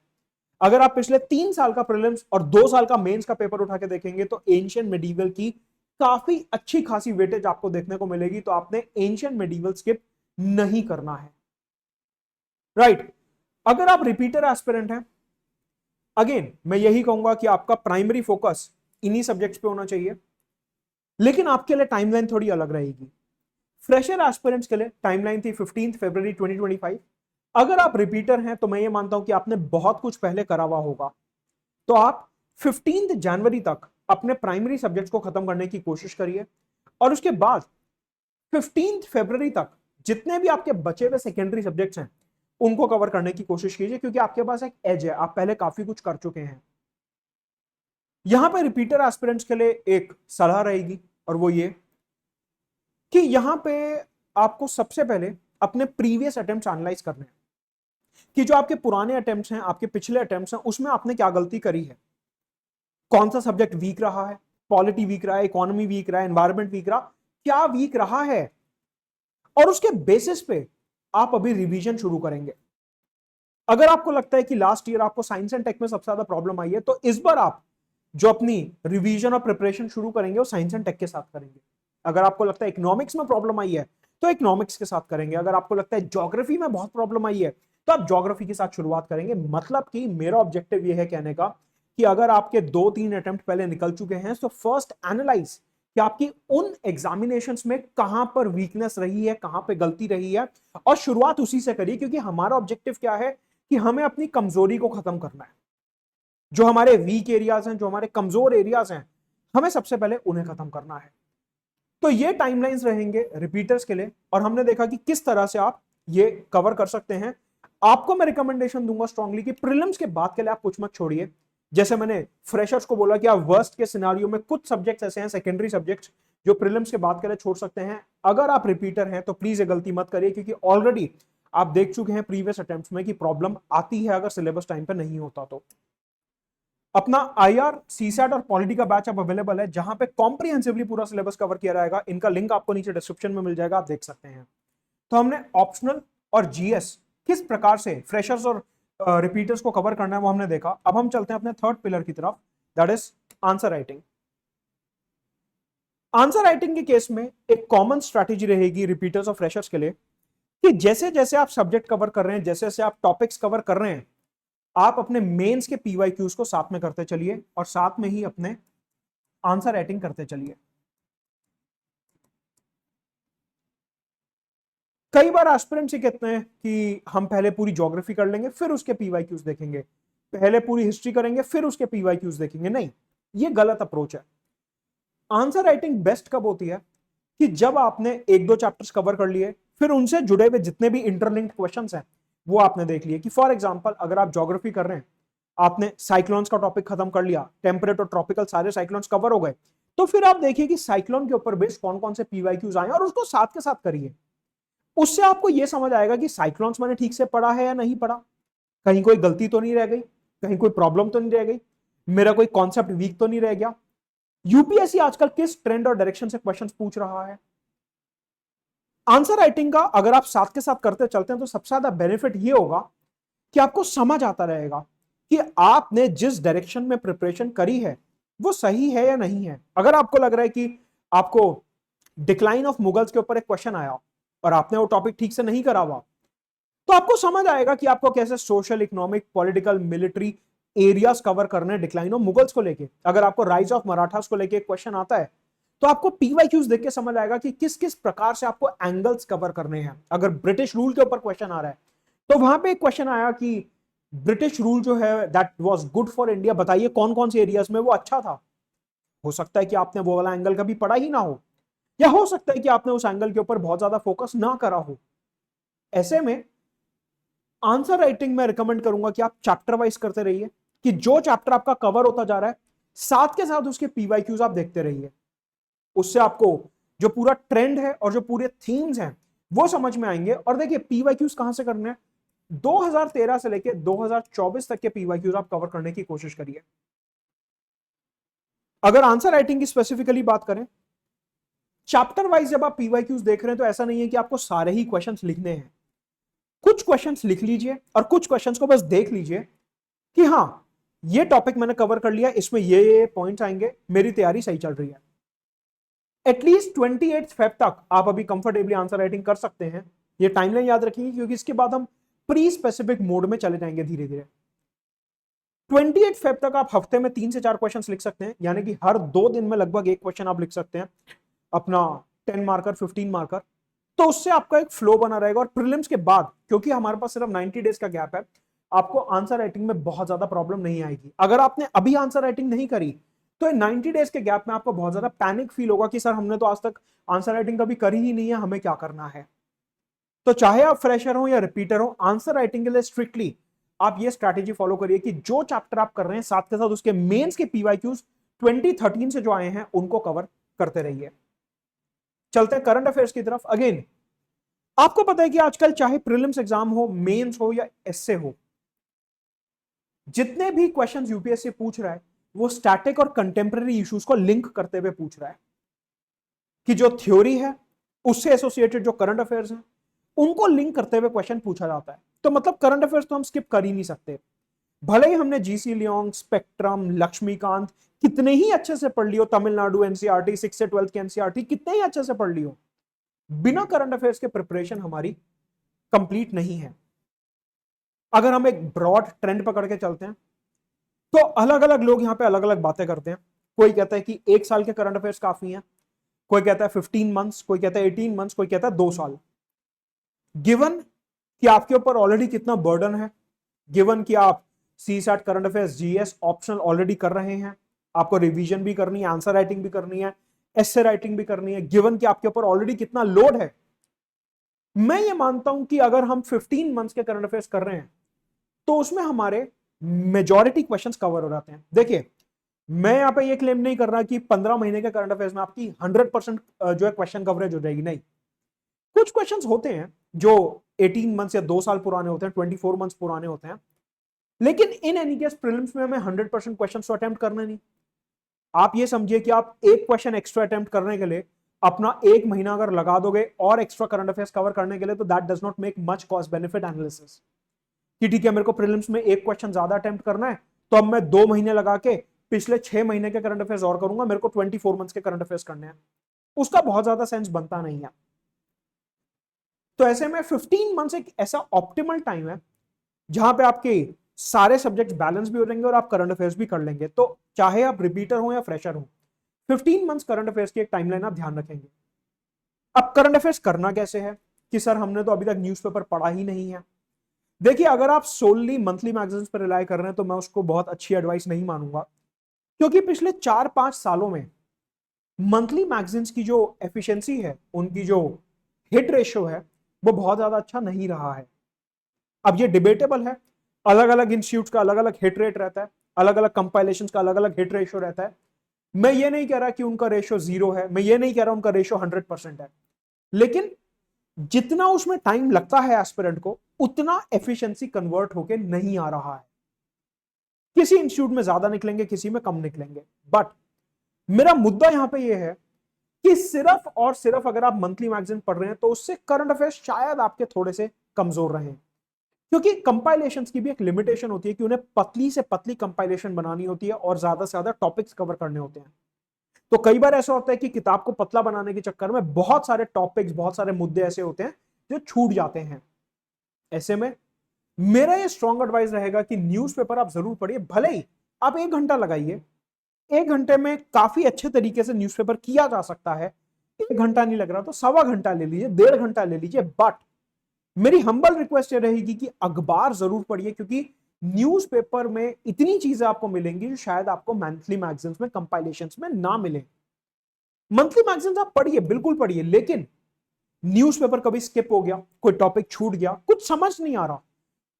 अगर आप पिछले 3 साल का प्रीलिम्स और 2 साल का मेंस का पेपर उठा के देखेंगे तो एंशिएंट मेडिवल की काफी अच्छी खासी वेटेज आपको देखने को मिलेगी। तो आपने एंशिएंट मेडिवल स्किप नहीं करना है, राइट। अगर आप रिपीटर एस्पिरेंट हैं, अगेन मैं यही कहूंगा कि आपका प्राइमरी फोकस इन्हीं सब्जेक्ट्स पे होना चाहिए। लेकिन आपके लिए टाइमलाइन थोड़ी अलग रहेगी। फ्रेशर एस्पिरेंट्स के लिए टाइमलाइन थी 15 फरवरी 2025। अगर आप रिपीटर हैं तो मैं ये मानता हूं कि आपने बहुत कुछ पहले करा हुआ होगा, तो आप 15 जनवरी तक अपने प्राइमरी सब्जेक्ट्स को खत्म करने की कोशिश करिए और उसके बाद 15 फरवरी तक जितने भी आपके बचे हुए सेकेंडरी सब्जेक्ट्स हैं उनको कवर करने की कोशिश कीजिए, क्योंकि आपके पास एक एज है, आप पहले काफी कुछ कर चुके हैं। यहां पे रिपीटर एस्पिरेंट्स के लिए एक सलाह रहेगी और वो ये कि यहां पे आपको सबसे पहले अपने प्रीवियस अटेम्प्ट्स एनालाइज करने हैं कि जो आपके पुराने अटेम्प्ट्स हैं, आपके पिछले अटेम्प्ट्स हैं, उसमें आपने क्या गलती करी है, कौन सा सब्जेक्ट वीक रहा है, पॉलिटी वीक रहा है, इकोनॉमी वीक रहा है, एनवायरमेंट वीक रहा, क्या वीक रहा है, और उसके बेसिस पे आप अभी रिवीजन शुरू करेंगे। अगर आपको लगता है कि लास्ट ईयर आपको साइंस एंड टेक में सबसे ज्यादा प्रॉब्लम आई है, तो इस बार आप जो अपनी रिवीजन और प्रिपरेशन शुरू करेंगे वो साइंस एंड टेक के साथ करेंगे। अगर आपको लगता है इकोनॉमिक्स में प्रॉब्लम आई है तो इकोनॉमिक्स के साथ करेंगे। अगर आपको लगता है ज्योग्राफी में बहुत प्रॉब्लम आई है तो आप ज्योग्राफी के साथ शुरुआत करेंगे। मतलब कि मेरा ऑब्जेक्टिव ये है कहने का कि अगर आपके 2-3 अटेम्प्ट पहले निकल चुके हैं तो फर्स्ट एनालाइज कि आपकी उन एग्जामिनेशंस में कहां पर वीकनेस रही है, कहां पे गलती रही है, और शुरुआत उसी से करिए, क्योंकि हमारा ऑब्जेक्टिव क्या है कि हमें अपनी कमजोरी को खत्म करना है। जो हमारे वीक एरियाज हैं, जो हमारे कमजोर एरियाज हैं, हमें सबसे पहले उन्हें खत्म करना है। तो ये टाइमलाइंस रहेंगे रिपीटर्स के लिए, और हमने देखा कि किस तरह से आप ये कवर कर सकते हैं। आपको मैं रिकमेंडेशन दूंगा स्ट्रांगली कि प्रीलिम्स के बाद के लिए आप कुछ मत छोड़िए। जैसे मैंने फ्रेशर्स को बोला कि आप वर्स्ट के सिनारियो में कुछ सब्जेक्ट्स ऐसे हैं, सेकेंडरी सब्जेक्ट्स, जो प्रीलिम्स के बाद के लिए छोड़ सकते हैं। अगर आप रिपीटर हैं तो प्लीज ये गलती मत करिए, क्योंकि ऑलरेडी आप देख चुके हैं प्रीवियस अटेम्प्ट्स में कि प्रॉब्लम आती है अगर सिलेबस टाइम पर नहीं होता तो। अपना आईआर, सीसैट और पॉलिटी का बैच अब अवेलेबल है, जहां पे कॉम्प्रिहेंसिवली पूरा सिलेबस कवर किया जाएगा। इनका लिंक आपको नीचे डिस्क्रिप्शन में मिल जाएगा, आप देख सकते हैं। तो हमने ऑप्शनल और जीएस किस प्रकार से फ्रेशर्स और रिपीटर्स को कवर करना है वो हमने देखा। अब हम चलते हैं अपने थर्ड पिलर की तरफ, that is answer writing. Answer writing के केस में एक कॉमन स्ट्रैटेजी रहेगी रिपीटर्स और फ्रेशर्स के लिए कि जैसे जैसे आप सब्जेक्ट कवर कर रहे हैं, जैसे जैसे आप टॉपिक्स कवर कर रहे हैं, आप अपने मेंस के पीवाईक्यूज को साथ में करते चलिए और साथ में ही अपने आंसर राइटिंग करते चलिए। कई बार एस्पिरेंट्स ये कहते हैं कि हम पहले पूरी ज्योग्राफी कर लेंगे फिर उसके पीवाईक्यूज देखेंगे, पहले पूरी हिस्ट्री करेंगे फिर उसके पीवाईक्यूज देखेंगे। नहीं, ये गलत अप्रोच है। आंसर राइटिंग बेस्ट कब होती है कि जब आपने 1-2 चैप्टर्स कवर कर लिए, फिर उनसे जुड़े हुए जितने भी इंटरलिंक्ड क्वेश्चंस हैं वो आपने देख लिए। कि फॉर एग्जांपल अगर आप ज्योग्राफी कर रहे हैं, आपने साइक्लोन्स का टॉपिक खत्म कर लिया, टेम्परेट और ट्रॉपिकल सारे साइक्लोन्स कवर हो गए, तो फिर आप देखिए कि साइक्लोन के ऊपर बेस्ड कौन कौन से पीवाईक्यूज आए और उसको साथ के साथ करिए। उससे आपको यह समझ आएगा कि साइक्लोन्स मैंने ठीक से पढ़ा है या नहीं पढ़ा, कहीं कोई गलती तो नहीं रह गई, कहीं कोई प्रॉब्लम तो नहीं रह गई, मेरा कोई कॉन्सेप्ट वीक तो नहीं रह गया। यूपीएससी आजकल किस ट्रेंड और डायरेक्शन से क्वेश्चंस पूछ रहा है। आंसर राइटिंग का अगर आप साथ के साथ करते चलते हैं तो सबसे ज्यादा बेनिफिट ये होगा कि आपको समझ आता रहेगा कि आपने जिस डायरेक्शन में प्रिपरेशन करी है वो सही है या नहीं है। अगर आपको लग रहा है कि आपको डिक्लाइन ऑफ मुगल्स के ऊपर एक क्वेश्चन आया और आपने वो टॉपिक ठीक से नहीं करा हुआ, तो आपको समझ आएगा कि आपको कैसे social, economic, political, military areas cover करने डिक्लाइन ऑफ मुगल्स को लेके। अगर आपको राइज ऑफ मराठास को लेके एक क्वेश्चन आता है तो आपको पीवाईक्यूज देख के समझ आएगा कि किस किस प्रकार से आपको एंगल्स कवर करने हैं। अगर ब्रिटिश रूल के ऊपर क्वेश्चन आ रहा है तो वहां पे एक क्वेश्चन आया कि ब्रिटिश रूल जो है that was good for India, बताइए कौन कौन से एरियाज में वो अच्छा था। हो सकता है कि आपने वो वाला एंगल कभी पढ़ा ही ना हो, या हो सकता है कि आपने उस एंगल के ऊपर बहुत ज्यादा फोकस ना करा हो। ऐसे में आंसर राइटिंग में रिकमेंड करूंगा कि आप चैप्टर वाइज करते रहिए, कि जो चैप्टर आपका कवर होता जा रहा है साथ के साथ उसके पीवाईक्यूज आप देखते रहिए। उससे आपको जो पूरा ट्रेंड है और जो पूरे थीम्स हैं वो समझ में आएंगे। और देखिए पीवाईक्यूज कहां से करने हैं, 2013 से लेकर 2024 तक के पीवाईक्यूज आप कवर करने की कोशिश करिए। अगर आंसर राइटिंग की स्पेसिफिकली बात करें, चैप्टर वाइज जब आप पीवाईक्यूज देख रहे हैं तो ऐसा नहीं है कि आपको सारे ही क्वेश्चंस लिखने हैं। कुछ क्वेश्चंस लिख लीजिए और कुछ क्वेश्चंस को बस देख लीजिए कि हां ये टॉपिक मैंने कवर कर लिया, इसमें ये पॉइंट्स आएंगे, मेरी तैयारी सही चल रही है। एटलीस्ट 28 फेब तक आप अभी कंफर्टेबली आंसर राइटिंग कर सकते हैं। ये टाइमलाइन याद रखिए, क्योंकि इसके बाद हम प्री स्पेसिफिक मोड में चले जाएंगे धीरे धीरे। 28 फेब तक आप हफ्ते में 3 से 4 क्वेश्चंस लिख सकते हैं, यानी कि हर 2 दिन में लगभग एक क्वेश्चन आप लिख सकते हैं, अपना 10 मार्कर, 15 मार्कर। तो उससे आपका एक फ्लो बना रहेगा। और प्रीलिम्स के बाद क्योंकि हमारे पास सिर्फ 90 डेज का गैप है, आपको आंसर राइटिंग में बहुत ज्यादा प्रॉब्लम नहीं आएगी। अगर आपने अभी आंसर राइटिंग नहीं करी तो इन 90 डेज के गैप में आपको बहुत ज्यादा पैनिक फील होगा कि सर हमने तो आज तक आंसर राइटिंग कभी करी ही नहीं है, हमें क्या करना है। तो चाहे आप फ्रेशर हो या रिपीटर हो, आंसर राइटिंग के लिए स्ट्रिक्टली आप ये स्ट्रैटेजी फॉलो करिए कि जो चैप्टर आप कर रहे हैं साथ के साथ उसके मेंस के पीवाईक्यूज 2013 से जो आए हैं उनको कवर करते रहिए। चलते हैं करंट अफेयर्स की तरफ। अगेन आपको पता है कि आजकल चाहे प्रीलिम्स एग्जाम हो, मेंस हो या एसए हो, जितने भी क्वेश्चंस यूपीएससी पूछ रहा है वो स्टैटिक और कंटेम्पररी इश्यूज को लिंक करते हुए पूछ रहा है, कि जो थ्योरी है उससे एसोसिएटेड जो करंट अफेयर्स हैं उनको लिंक करते हुए क्वेश्चन पूछा जाता है। तो मतलब करंट अफेयर्स तो हम स्किप कर ही नहीं सकते। भले ही हमने जीसी लियोंग, स्पेक्ट्रम, लक्ष्मीकांत कितने ही अच्छे से पढ़ लियो, तमिलनाडु एनसीईआरटी 6 से 12 के एनसीईआरटी कितने ही अच्छे से पढ़ लियो, बिना करंट अफेयर्स के प्रिपरेशन हमारी कंप्लीट नहीं है। अगर हम एक ब्रॉड ट्रेंड पकड़ के चलते हैं तो अलग अलग लोग यहां पे अलग अलग बातें करते हैं। कोई कहता है कि 1 साल के करंट अफेयर्स काफी हैं, कोई कहता है 15 मंथ्स, कोई कहता है 18 मंथ्स, कोई कहता है 2 साल। गिवन कि आपके ऊपर ऑलरेडी कितना बर्डन है, गिवन कि आप CSAT, current affairs, GS optional already कर रहे हैं, आपको रिवीजन भी करनी है, आंसर राइटिंग भी करनी है, एस्से राइटिंग भी करनी है, गिवन कि आपके ऊपर ऑलरेडी कितना लोड है, मैं ये मानता हूं कि अगर हम 15 मंथ्स के करंट अफेयर्स कर रहे हैं तो उसमें हमारे मेजॉरिटी क्वेश्चंस कवर हो जाते हैं। देखिए मैं यहां पे ये क्लेम नहीं कर रहा कि 15 महीने के करंट अफेयर्स में आपकी 100% जो है क्वेश्चन कवरेज हो जाएगी, नहीं। कुछ क्वेश्चंस होते हैं जो 18 मंथ्स या 2 साल पुराने होते हैं, 24 मंथ्स पुराने होते हैं, लेकिन इन एनी केस प्रीलिम्स में हमें 100% क्वेश्चन तो अटेम्प्ट करना नहीं। आप ये समझिए कि आप एक क्वेश्चन एक्स्ट्रा अटेम्प्ट करने के लिए अपना 1 महीना अगर लगा दोगे और एक्स्ट्रा करंट अफेयर्स कवर करने के लिए, तो that does not make much cost benefit analysis. कि ठीक है मेरे को प्रीलिम्स में एक क्वेश्चन ज्यादा अटेम्प्ट करना है, तो अब मैं 2 महीने लगा के पिछले 6 महीने के करंट अफेयर्स और करूंगा, मेरे को 24 मंथ्स के करंट अफेयर्स करने हैं, उसका बहुत ज्यादा सेंस बनता नहीं है। तो ऐसे में 15 मंथ्स एक ऐसा ऑप्टिमल टाइम है जहां पे आपके सारे सब्जेक्ट बैलेंस भी हो जाएंगे और आप करंट अफेयर्स भी कर लेंगे। तो चाहे आप रिपीटर हो या फ्रेशर हो, 15 मंथ्स करंट अफेयर्स की एक टाइमलाइन आप ध्यान रखेंगे। अब करंट अफेयर्स करना कैसे है कि सर हमने तो अभी तक न्यूज़पेपर पढ़ा ही नहीं है। देखिए अगर आप सोलली मंथली मैगजीन्स पर रिलाय कर रहे हैं तो मैं उसको बहुत अच्छी एडवाइस नहीं मानूंगा, क्योंकि पिछले 4-5 सालों में मंथली मैगजीन्स की जो एफिशिएंसी है, उनकी जो हिट रेशियो है, वो बहुत ज्यादा अच्छा नहीं रहा है। अब ये डिबेटेबल है, अलग अलग इंस्टीट्यूट का अलग अलग हिट रेट रहता है, अलग अलग कंपाइलेशन का अलग अलग हिट रेशियो रहता है। मैं ये नहीं कह रहा कि उनका रेशियो 0 है, मैं ये नहीं कह रहा उनका रेशियो 100% है, लेकिन जितना उसमें टाइम लगता है एस्पिरेंट को, उतना एफिशिएंसी कन्वर्ट होके नहीं आ रहा है। किसी इंस्टीट्यूट में ज्यादा निकलेंगे, किसी में कम निकलेंगे, बट मेरा मुद्दा यहां पे ये है कि सिर्फ और सिर्फ अगर आप मंथली मैगजीन पढ़ रहे हैं तो उससे करंट अफेयर्स शायद आपके थोड़े से कमजोर रहे, क्योंकि कंपाइलेशंस की भी एक लिमिटेशन होती है कि उन्हें पतली से पतली कंपाइलेशन बनानी होती है और ज्यादा से ज्यादा टॉपिक्स कवर करने होते हैं। तो कई बार ऐसा होता है कि किताब को पतला बनाने के चक्कर में बहुत सारे टॉपिक्स, बहुत सारे मुद्दे ऐसे होते हैं जो छूट जाते हैं। ऐसे में मेरा ये स्ट्रॉन्ग एडवाइस रहेगा कि न्यूज़पेपर आप जरूर पढ़िए, भले ही आप 1 घंटा लगाइए। 1 घंटे में काफी अच्छे तरीके से न्यूज़पेपर किया जा सकता है। 1 घंटा नहीं लग रहा तो 1.25 घंटा ले लीजिए, 1.5 घंटा ले लीजिए, बट मेरी हम्बल रिक्वेस्ट ये रहेगी कि अखबार जरूर पढ़िए, क्योंकि न्यूज़पेपर में इतनी चीजें आपको मिलेंगी जो शायद आपको मंथली मैगजीन्स में, कंपाइलेशंस में ना मिले। मंथली मैगजीन्स आप पढ़िए, बिल्कुल पढ़िए, लेकिन न्यूज़पेपर कभी स्किप हो गया, कोई टॉपिक छूट गया, कुछ समझ नहीं आ रहा,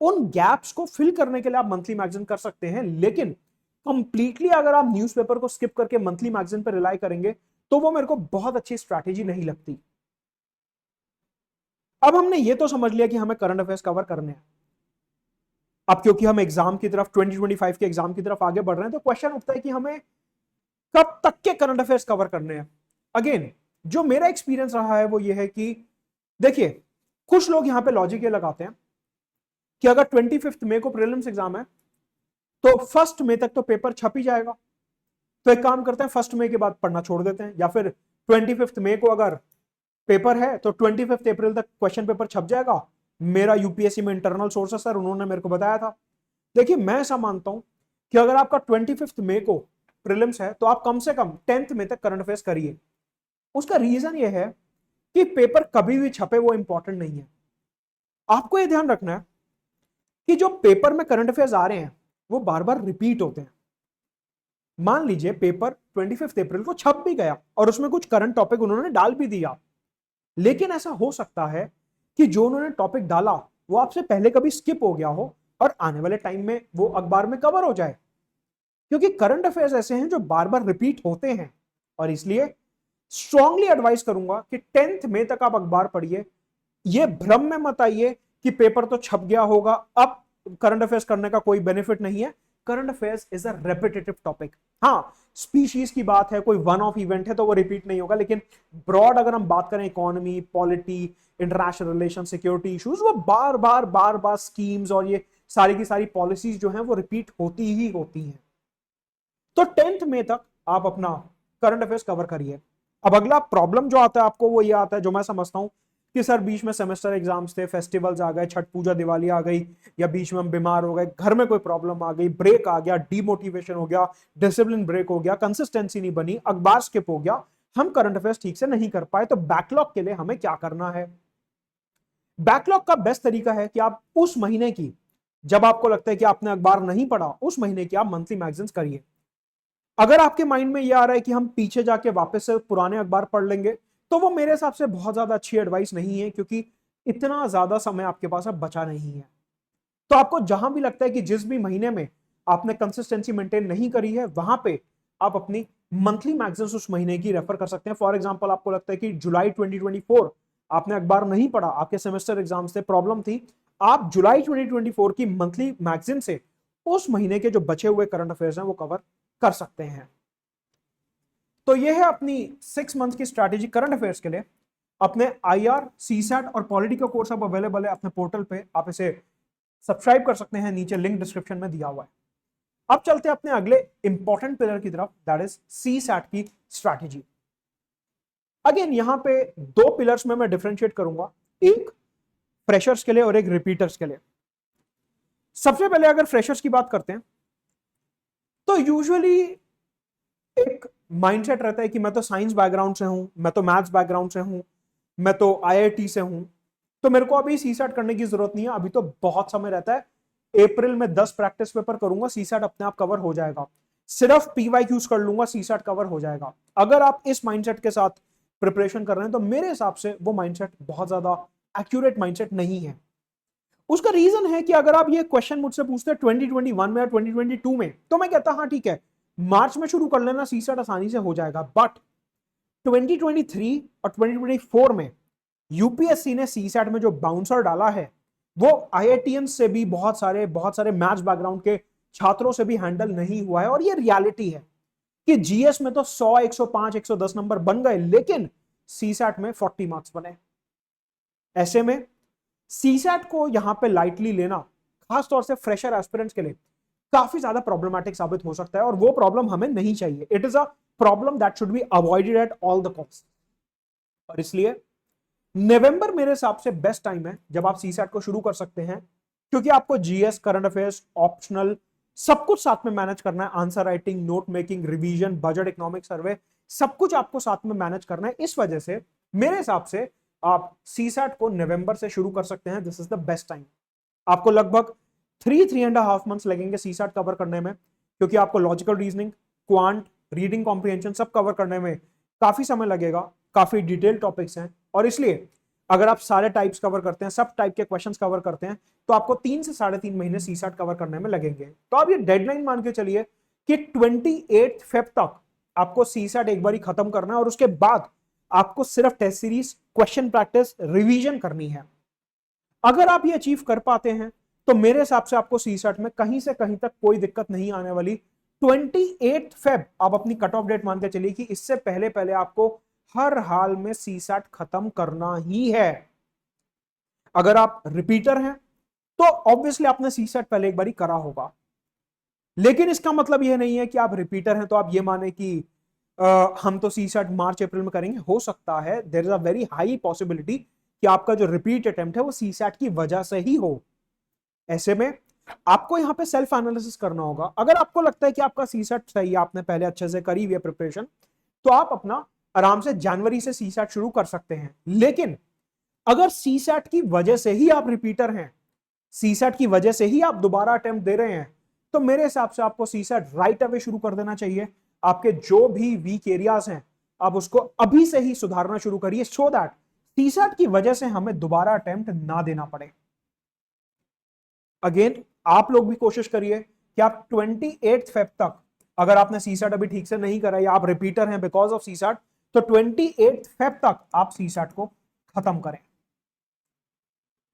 उन गैप्स को फिल करने के लिए आप मंथली मैगजीन कर सकते हैं। लेकिन कंप्लीटली अगर आप न्यूज़पेपर को स्किप करके मंथली मैगजीन पर रिलाई करेंगे तो वो मेरे को बहुत अच्छी स्ट्रैटेजी नहीं लगती। अब हमने ये तो समझ लिया कि हमें करंट अफेयर्स कवर करने हैं। अब क्योंकि हम एग्जाम की तरफ, 2025 के एग्जाम की तरफ आगे बढ़ रहे हैं, तो क्वेश्चन उठता है कि हमें कब तक के करंट अफेयर्स कवर करने हैं। अगेन जो मेरा एक्सपीरियंस रहा है वो ये है कि देखिए कुछ लोग यहां पे लॉजिक ये लगाते हैं कि अगर 25 मई को प्रीलिम्स एग्जाम है तो 1 मई तक तो पेपर छप ही जाएगा, तो एक काम करते हैं 1 मई के बाद पढ़ना छोड़ देते हैं, या फिर 25 मई को अगर पेपर है तो 25 अप्रैल तक क्वेश्चन पेपर छप जाएगा। मेरा यूपीएससी में इंटरनल सोर्स है सर, उन्होंने मेरे को बताया था। देखिए मैं ऐसा मानता हूं कि अगर आपका 25 मई को प्रीलिम्स है तो आप कम से कम 10 मई तक करंट अफेयर्स करिए। उसका रीजन ये है कि पेपर कभी भी छपे वो इंपॉर्टेंट नहीं है। आपको यह ध्यान रखना है कि जो पेपर में करंट अफेयर्स आ रहे हैं वो बार बार रिपीट होते हैं। मान लीजिए पेपर 25 अप्रैल को छप भी गया और उसमें कुछ करंट टॉपिक उन्होंने डाल भी दिया, लेकिन ऐसा हो सकता है कि जो उन्होंने टॉपिक डाला वो आपसे पहले कभी स्किप हो गया हो और आने वाले टाइम में वो अखबार में कवर हो जाए, क्योंकि करंट अफेयर्स ऐसे हैं जो बार बार रिपीट होते हैं। और इसलिए स्ट्रांगली एडवाइस करूंगा कि 10th मई तक आप अखबार पढ़िए। ये भ्रम में मत आइए कि पेपर तो छप गया होगा, अब करंट अफेयर्स करने का कोई बेनिफिट नहीं है। Current affairs is a repetitive topic. हाँ, स्पीशीज की बात है, कोई वन ऑफ इवेंट है तो वो रिपीट नहीं होगा, लेकिन ब्रॉड अगर हम बात करें economy, polity, international relation, security issues, वो बार बार स्कीम्स और ये सारी की सारी पॉलिसीज जो हैं वो रिपीट होती ही होती हैं। तो 10th मई तक आप अपना करंट अफेयर्स कवर करिए। अब अगला प्रॉब्लम जो आता है आपको वो ये आता है, जो मैं समझता हूं कि सर बीच में सेमेस्टर एग्जाम्स थे, फेस्टिवल्स आ गए, छठ पूजा दिवाली आ गई, या बीच में हम बीमार हो गए, घर में कोई प्रॉब्लम आ गई, ब्रेक आ गया, डीमोटिवेशन हो गया, डिसिप्लिन ब्रेक हो गया, कंसिस्टेंसी नहीं बनी, अखबार स्किप हो गया, हम करंट अफेयर्स ठीक से नहीं कर पाए, तो बैकलॉग के लिए हमें क्या करना है? बैकलॉग का बेस्ट तरीका है कि आप उस महीने की, जब आपको लगता है कि आपने अखबार नहीं पढ़ा, उस महीने की आप मंथली मैगजीन्स करिए। अगर आपके माइंड में यह आ रहा है कि हम पीछे जाके वापस से पुराने अखबार पढ़ लेंगे, तो वो मेरे हिसाब से बहुत ज्यादा अच्छी एडवाइस नहीं है, क्योंकि इतना ज्यादा समय आपके पास अब बचा नहीं है। तो आपको जहां भी लगता है कि जिस भी महीने में आपने कंसिस्टेंसी मेंटेन नहीं करी है, वहां पे आप अपनी मंथली मैगजीन्स उस महीने की रेफर कर सकते हैं। फॉर एग्जांपल, आपको लगता है कि जुलाई 2024 आपने अखबार नहीं पढ़ा, आपके सेमेस्टर एग्जाम्स थे, प्रॉब्लम थी, आप जुलाई 2024 की मंथली मैगजीन से उस महीने के जो बचे हुए करंट अफेयर्स हैं वो कवर कर सकते हैं। तो ये है अपनी 6 मंथ की स्ट्रैटेजी करंट अफेयर्स के लिए। अपने आईआर, सीसैट और पॉलिटी का कोर्स अब अवेलेबल है अपने पोर्टल पे, आप इसे सब्सक्राइब कर सकते हैं, नीचे लिंक डिस्क्रिप्शन में दिया हुआ है। अब चलते हैं अपने अगले इंपॉर्टेंट पिलर की तरफ, दैट इज सीसैट की स्ट्रैटेजी। अगेन यहां पे दो पिलर्स में मैं डिफरेंशिएट करूंगा, एक फ्रेशर्स के लिए और एक रिपीटर्स के लिए। सबसे पहले अगर फ्रेशर्स की बात करते हैं, तो यूजुअली एक माइंडसेट रहता है कि मैं तो साइंस बैकग्राउंड से हूं, मैं तो मैथ्स बैकग्राउंड से हूं, मैं तो आईआईटी से हूं, तो मेरे को अभी सीसैट करने की जरूरत नहीं है, अभी तो बहुत समय रहता है, अप्रैल में 10 प्रैक्टिस पेपर करूंगा, सीसैट अपने आप कवर हो जाएगा, सिर्फ पीवाईक्यूज कर लूंगा, सीसैट कवर हो जाएगा। अगर आप इस माइंडसेट के साथ प्रिपरेशन कर रहे हैं, तो मेरे हिसाब से वो माइंडसेट बहुत ज्यादा एक्यूरेट माइंडसेट नहीं है। उसका रीजन है कि अगर आप ये क्वेश्चन मुझसे पूछते हैं 2021 में या 2022 में, तो मैं कहता हाँ ठीक है, मार्च में शुरू कर लेना, सीसैट आसानी से हो जाएगा। बट 2023 और 2024 में यूपीएससी ने सीसैट में जो बाउंसर डाला है, वो आईआईटीएन से भी बहुत सारे मैथ्स बैकग्राउंड के छात्रों से भी हैंडल नहीं हुआ है। और ये रियलिटी है कि जीएस में तो 100, 105, 110 नंबर बन गए, लेकिन सीसैट में 40 मार्क्स बने। ऐसे में सीसैट को यहां पे लाइटली लेना, खासतौर से फ्रेशर एस्पिरेंट्स के लिए काफी ज्यादा प्रॉब्लमैटिक साबित हो सकता है, और वो प्रॉब्लम हमें नहीं चाहिए। It is a problem that should be avoided at all the cost. और इसलिए नवंबर मेरे हिसाब से बेस्ट टाइम है जब आप सीसैट को शुरू कर सकते हैं, क्योंकि आपको जीएस, करंट अफेयर्स, ऑप्शनल सब कुछ साथ में मैनेज करना है, answer writing, note making, revision, budget, economic सर्वे, सब कुछ आपको साथ में मैनेज करना है। इस वजह से मेरे हिसाब से आप सीसैट को नवंबर से शुरू कर सकते हैं, this is the best time. आपको लगभग 3.5 मंथ्स लगेंगे सीसैट कवर करने में, क्योंकि आपको logical reasoning, quant, reading comprehension सब कवर करने में काफी समय लगेगा, काफी डिटेल टॉपिक्स हैं। और इसलिए अगर आप सारे टाइप्स कवर करते हैं, सब टाइप के क्वेश्चंस कवर करते हैं, तो आपको 3 से 3.5 महीने सीसैट कवर करने में लगेंगे। तो आप ये डेडलाइन मान के चलिए कि 28 फेब तक आपको सीसैट एक बार ही खत्म करना है, और उसके बाद आपको सिर्फ test series, question practice, revision करनी है। अगर आप ये अचीव कर पाते हैं, तो मेरे हिसाब से आपको सीसैट में कहीं से कहीं तक कोई दिक्कत नहीं आने वाली। 28 फेब आप अपनी कट ऑफ डेट मान के चलिए कि इससे पहले पहले आपको हर हाल में सीसैट खत्म करना ही है। अगर आप रिपीटर हैं, तो ऑब्वियसली आपने सीसैट पहले एक बार ही करा होगा, लेकिन इसका मतलब यह नहीं है कि आप रिपीटर हैं तो आप ये माने कि हम तो सीसैट मार्च अप्रैल में करेंगे। हो सकता है, there is a very high possibility कि आपका जो रिपीट अटेम्प्ट है वो सीसैट की वजह से ही हो। ऐसे में आपको यहां पे सेल्फ एनालिसिस करना होगा। अगर आपको लगता है कि आपका सीसैट सही है, आपने पहले अच्छे से करी हुई है प्रिपरेशन, तो आप अपना आराम से जनवरी से सीसैट शुरू कर सकते हैं। लेकिन अगर सीसैट की वजह से ही आप रिपीटर हैं, सीसैट की वजह से ही आप दोबारा अटेम्प्ट दे रहे हैं, तो मेरे हिसाब से आपको सीसैट राइट अवे शुरू कर देना चाहिए। आपके जो भी वीक एरियाज हैं आप उसको अभी से ही सुधारना शुरू करिए, सो दैट सीसैट की वजह से हमें दोबारा अटेम्प्ट ना देना पड़े। अगेन आप लोग भी कोशिश करिए कि आप 28 फेब तक, अगर आपने सीसैट अभी ठीक से नहीं करा या आप रिपीटर हैं बिकॉज ऑफ सीसैट, तो 28 फेब तक आप सीसैट को खत्म करें।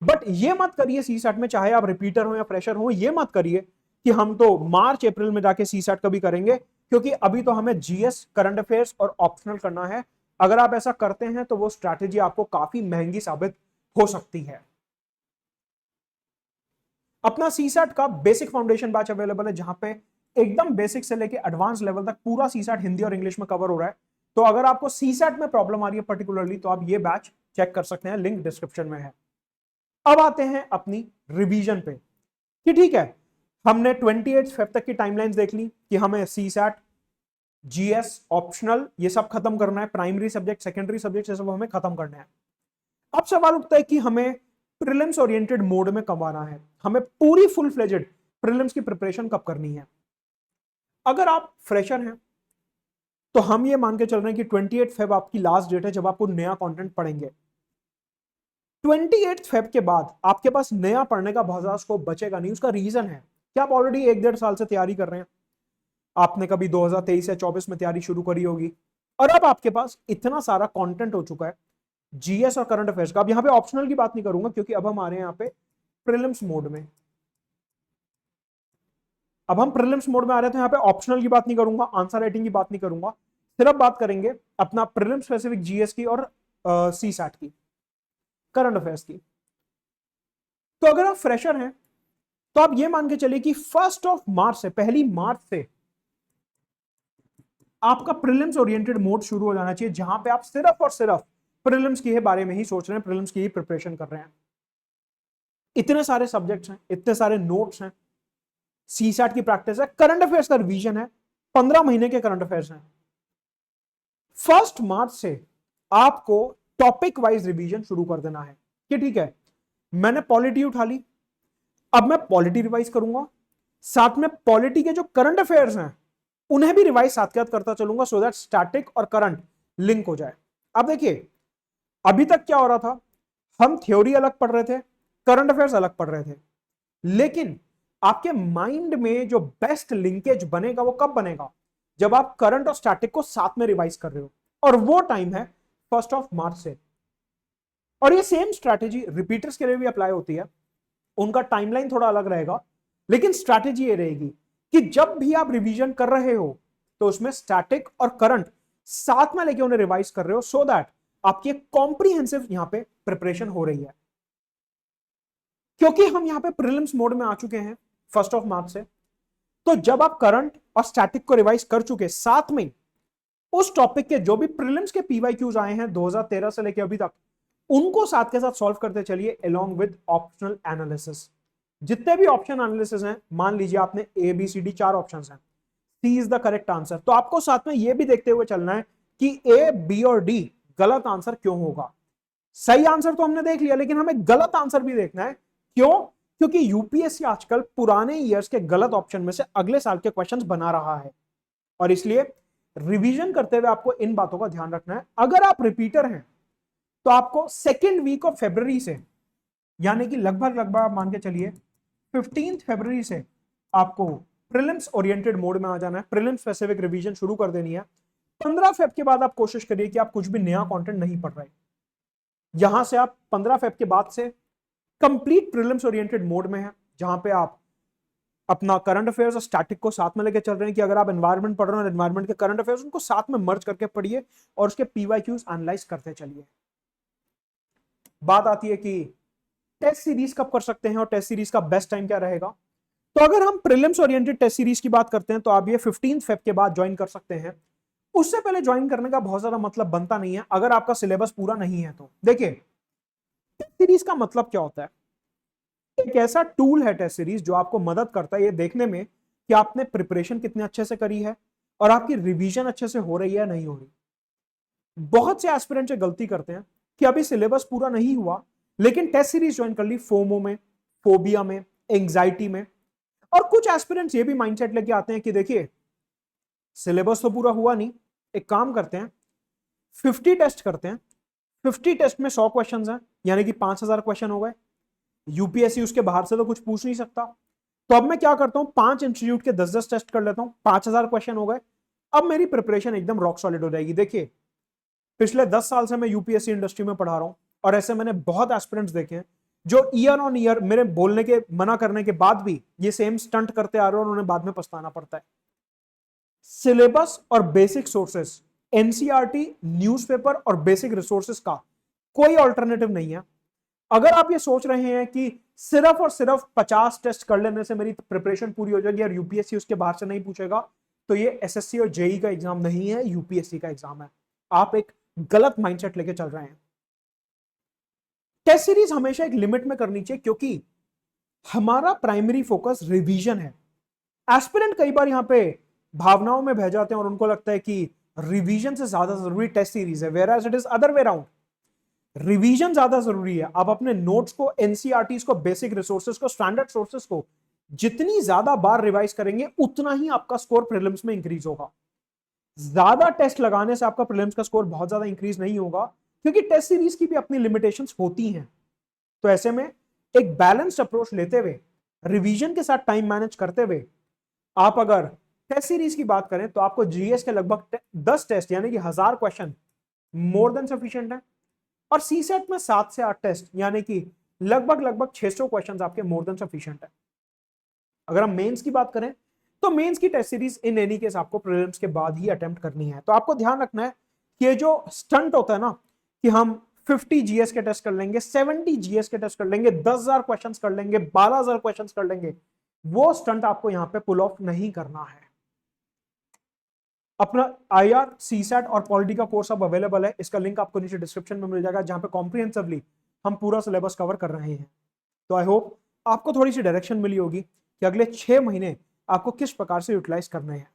बट ये मत करिए सीसैट में, चाहे आप रिपीटर हो या फ्रेशर हो, ये मत करिए कि हम तो मार्च अप्रैल में जाके सीसैट कभी करेंगे, क्योंकि अभी तो हमें जीएस, करंट अफेयर्स और ऑप्शनल करना है। अगर आप ऐसा करते हैं तो वो स्ट्रैटेजी आपको काफी महंगी साबित हो सकती है। अपना सीसैट का बेसिक फाउंडेशन बैच अवेलेबल है, जहां पे एकदम बेसिक से लेके एडवांस लेवल तक पूरा सीसैट हिंदी और इंग्लिश में कवर हो रहा है। तो अगर आपको सीसैट में प्रॉब्लम आ रही है पर्टिकुलरली, तो आप ये बैच चेक कर सकते हैं, लिंक डिस्क्रिप्शन में है। अब आते हैं अपनी रिवीजन पे कि ठीक है, हमने 28 फेब तक की टाइमलाइंस देख ली कि हमें सीसैट, जीएस, ऑप्शनल ये सब खत्म करना है, प्राइमरी सब्जेक्ट, सेकेंडरी सब्जेक्ट ये सब हमें खत्म करना है। अब सवाल उठता है कि हमें प्रीलिम्स ओरिएंटेड मोड में कब आना है, हमें पूरी फुल फ्लेजेड प्रीलिम्स की प्रिपरेशन कब करनी है। अगर आप फ्रेशर हैं तो हम ये मान के चल रहे हैं कि 28 फेब आपकी लास्ट डेट है जब आपको नया कंटेंट पढ़ेंगे। 28 फेब के बाद आपके पास नया पढ़ने का बहुत ज्यादा स्कोप बचेगा नहीं। उसका रीजन है कि आप ऑलरेडी 1-1.5 साल से तैयारी कर रहे हैं। आपने कभी 2023 या 24 में तैयारी शुरू करी होगी, और अब आपके पास इतना सारा कंटेंट हो चुका है जीएस और करंट अफेयर्स का। अब यहां पे ऑप्शनल की बात नहीं करूंगा, क्योंकि अब हम आ रहे हैं यहां पे प्रीलिम्स मोड में। अब हम प्रीलिम्स मोड में आ रहे हैं तो यहां पे ऑप्शनल की बात नहीं करूंगा, आंसर राइटिंग की बात नहीं करूंगा, सिर्फ बात करेंगे अपना प्रीलिम्स स्पेसिफिक जीएस की और सीसैट की, करंट अफेयर्स की। तो अगर आप फ्रेशर हैं तो आप ये मान के चलिए कि 1 मार्च से, 1 मार्च से आपका प्रीलिम्स ओरिएंटेड मोड शुरू हो जाना चाहिए, जहां पे आप सिर्फ और सिर्फ प्रीलिम्स के बारे में ही सोच रहे हैं, प्रीलिम्स की ही प्रिपरेशन कर रहे हैं। इतने सारे सब्जेक्ट्स हैं, इतने सारे नोट्स हैं, सीसैट की प्रैक्टिस है, करंट अफेयर्स का रिवीजन है, 15 महीने के करंट अफेयर्स हैं। 1 मार्च से आपको टॉपिक वाइज रिवीजन शुरू कर देना है कि ठीक है, मैंने पॉलिटी उठा ली, अब मैं पॉलिटी रिवाइज करूंगा, साथ में पॉलिटी के जो करंट अफेयर्स हैं उन्हें भी रिवाइज साथ साथ करता चलूंगा, सो दैट स्टैटिक और करंट लिंक हो जाए। अब देखिए, अभी तक क्या हो रहा था, हम थ्योरी अलग पढ़ रहे थे, करंट अफेयर्स अलग पढ़ रहे थे, लेकिन आपके माइंड में जो बेस्ट लिंकेज बनेगा वो कब बनेगा, जब आप करंट और स्टैटिक को साथ में रिवाइज कर रहे हो, और वो टाइम है 1 मार्च से। और ये सेम स्ट्रैटेजी रिपीटर्स के लिए भी अप्लाई होती है, उनका टाइमलाइन थोड़ा अलग रहेगा, लेकिन स्ट्रैटेजी ये रहेगी कि जब भी आप रिवीजन कर रहे हो तो उसमें स्टैटिक और करंट साथ में लेके उन्हें रिवाइज कर रहे हो, सो दैट आपकी कॉम्प्रिहेंसिव यहां पे प्रिपरेशन हो रही है। क्योंकि हम यहां पे प्रीलिम्स मोड में आ चुके हैं 1 मार्च से, तो जब आप करंट और स्टैटिक को रिवाइज कर चुके, साथ में उस टॉपिक के जो भी प्रीलिम्स के पीवाईक्यूज आए हैं 2013 से लेके अभी तक, उनको साथ के साथ सॉल्व करते चलिए अलोंग विद ऑप्शनल एनालिसिस। जितने भी ऑप्शन एनालिसिस हैं, मान लीजिए आपने A B C D 4 option हैं, C is the correct answer, तो आपको साथ में यह भी देखते हुए चलना है कि ए, बी और डी गलत आंसर क्यों होगा। सही आंसर तो हमने देख लिया, लेकिन हमें गलत आंसर भी देखना है। क्यों? क्योंकि यूपीएससी आजकल पुराने ईयर्स के गलत ऑप्शन में से अगले साल के क्वेश्चंस बना रहा है, और इसलिए रिवीजन करते हुए आपको इन बातों का ध्यान रखना है। अगर आप रिपीटर हैं तो आपको सेकेंड वीक ऑफ फरवरी से, यानी कि लगभग आप मान के चलिए 15 फरवरी से आपको प्रीलिम्स ओरिएंटेड मोड में आ जाना है, प्रीलिम्स स्पेसिफिक रिवीजन शुरू कर देनी है। 15 फेब के बाद आप कोशिश करिए कि आप कुछ भी नया कंटेंट नहीं पढ़ रहे। यहां से आप 15 फेब के बाद से कंप्लीट प्रीलिम्स ओरिएंटेड मोड में है, जहां पे आप अपना करंट अफेयर्स और स्टैटिक को साथ में लेके चल रहे हैं कि अगर आप एनवायरनमेंट पढ़ रहे हो और एनवायरनमेंट के करंट अफेयर्स, उनको साथ में मर्ज करके पढ़िए और उसके पीवाईक्यूज एनालाइज करते चलिए। बात आती है कि टेस्ट सीरीज कब कर सकते हैं और टेस्ट सीरीज का बेस्ट टाइम क्या रहेगा। तो अगर हम प्रीलिम्स ओरिएंटेड टेस्ट सीरीज की बात करते हैं तो आप ये 15 फेब के बाद ज्वाइन कर सकते हैं। उससे पहले ज्वाइन करने का बहुत ज्यादा मतलब बनता नहीं है अगर आपका सिलेबस पूरा नहीं है तो। देखिए, टेस्ट सीरीज का मतलब क्या होता है, एक ऐसा टूल है टेस्ट सीरीज जो आपको मदद करता है ये देखने में कि आपने प्रिपरेशन कितने अच्छे से करी है और आपकी रिवीजन अच्छे से हो रही है या नहीं हो रही। बहुत से एस्पिरेंट गलती करते हैं कि अभी सिलेबस पूरा नहीं हुआ लेकिन टेस्ट सीरीज ज्वाइन कर ली, फोमो में, फोबिया में, एंजाइटी में। और कुछ एस्पिरेंट्स ये भी माइंडसेट लेके आते हैं कि देखिए सिलेबस तो पूरा हुआ नहीं, एक काम करते हैं 50 टेस्ट करते हैं, 50 टेस्ट में 100 क्वेश्चंस हैं, यानी कि 5000 क्वेश्चन हो गए। यूपीएससी उसके बाहर से तो कुछ पूछ नहीं सकता, तो अब मैं क्या करता हूं 5 इंस्टीट्यूट के 10-10 टेस्ट कर लेता हूं, 5000 क्वेश्चन हो गए। अब मेरी प्रिपरेशन एकदम रॉक सॉलिड हो जाएगी। देखिए पिछले 10 साल से मैं यूपीएससी इंडस्ट्री में पढ़ा रहा हूं और ऐसे मैंने बहुत एस्पिरेंट्स देखे हैं जो ईयर ऑन ईयर मेरे बोलने के मना करने के बाद भी ये सेम स्टंट करते आ रहे हैं और उन्हें बाद में पछताना पड़ता है। सिलेबस और बेसिक सोर्सेस, एनसीईआरटी, न्यूज़पेपर और बेसिक रिसोर्सेस का कोई ऑल्टरनेटिव नहीं है। अगर आप ये सोच रहे हैं कि सिर्फ और सिर्फ 50 टेस्ट कर लेने से मेरी प्रिपरेशन पूरी हो जाएगी और यूपीएससी उसके बाहर से नहीं पूछेगा, तो ये एसएससी और जेई का एग्जाम नहीं है, यूपीएससी का एग्जाम है। आप एक गलत माइंडसेट लेके चल रहे हैं। टेस्ट सीरीज हमेशा एक लिमिट में करनी चाहिए क्योंकि हमारा प्राइमरी फोकस रिवीजन है। एस्पिरेंट कई बार यहां पे भावनाओं में बह जाते हैं और उनको लगता है कि रिवीजन से ज्यादा जरूरी टेस्ट सीरीज है, whereas it is other way round. Revision ज्यादा जरूरी है। आप अपने नोट्स को, एनसीईआरटी को, बेसिक रिसोर्सेज को, स्टैंडर्ड सोर्सेज को जितनी ज्यादा बार रिवाइज करेंगे उतना ही आपका स्कोर प्रीलिम्स में इंक्रीज होगा। ज्यादा टेस्ट लगाने से आपका प्रीलिम्स का स्कोर बहुत ज्यादा इंक्रीज नहीं होगा क्योंकि टेस्ट सीरीज की भी अपनी लिमिटेशंस होती हैं। तो ऐसे में एक बैलेंस्ड अप्रोच लेते हुए, रिवीजन के साथ टाइम मैनेज करते हुए, आप अगर टेस्ट सीरीज की बात करें तो आपको जीएस के लगभग 10 टेस्ट यानी कि 1000 क्वेश्चन मोर देन सफिशिएंट है और सीसेट में 7 से 8 टेस्ट यानी कि लगभग 600 क्वेश्चन आपके मोर देन सफिशिएंट है। अगर हम मेंस की बात करें तो मेंस की test series in any case आपको प्रीलिम्स के बाद ही अटेम्प्ट करनी है। तो आपको ध्यान रखना है कि ये जो स्टंट होता है ना कि हम 50 जीएस के टेस्ट कर लेंगे, 70 जीएस के टेस्ट कर लेंगे, 10,000 क्वेश्चंस कर लेंगे, 12,000 क्वेश्चंस कर लेंगे, वो स्टंट आपको यहां पे पुल ऑफ नहीं करना है। अपना आईआर, सीसैट और पॉलिटी का कोर्स अब अवेलेबल है, इसका लिंक आपको नीचे डिस्क्रिप्शन में मिल जाएगा जहां पे कॉम्प्रिहेंसिवली हम पूरा सिलेबस कवर कर रहे हैं। तो आई होप आपको थोड़ी सी डायरेक्शन मिली होगी कि अगले 6 महीने आपको किस प्रकार से यूटिलाइज करने हैं।